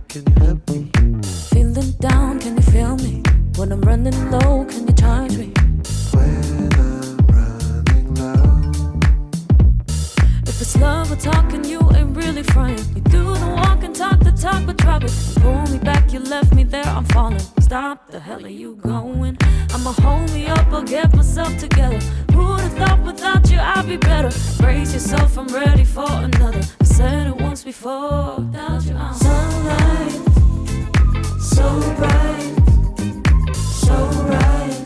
can you help me? Feeling down, can you feel me? When I'm running low, can you charge me? When I'm running low. If it's love we're talking, you ain't really frontin'. You do the walk and talk the talk, but drop it. Pull me back, you left me there, I'm falling. Stop, the hell are you going? I'ma hold me up, I'll get myself together. Who'd've thought without you I'd be better? Brace yourself, I'm ready for another. I said it once before. Without you I'm sunlight, so bright, so right.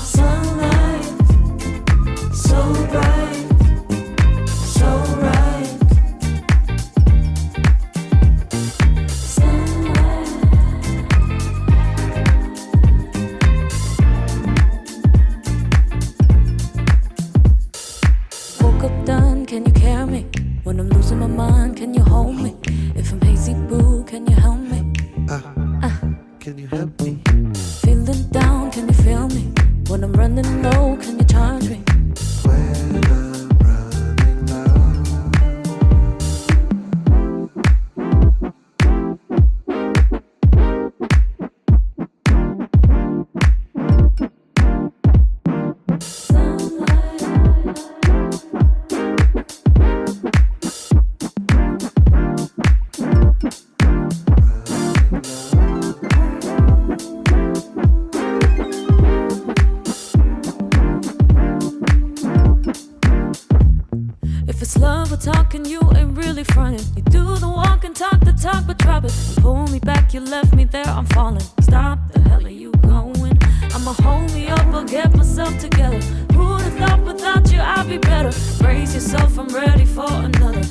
Sunlight, so bright, so right. Woke up done, can you carry me? When I'm losing my mind, can you hold me? If I'm hazy, boo, can you help me? Can you help me? Feeling down, can you feel me? When I'm running low, can you charge me? When I'm running low. If it's love we're talking, you ain't really frontin'. You do the walk and talk the talk, but drop it. Pull me back, you left me there, I'm falling. Stop, the hell are you going? I'ma hold me up, I'll get myself together. Who'd've thought without you I'd be better? Brace yourself, I'm ready for another.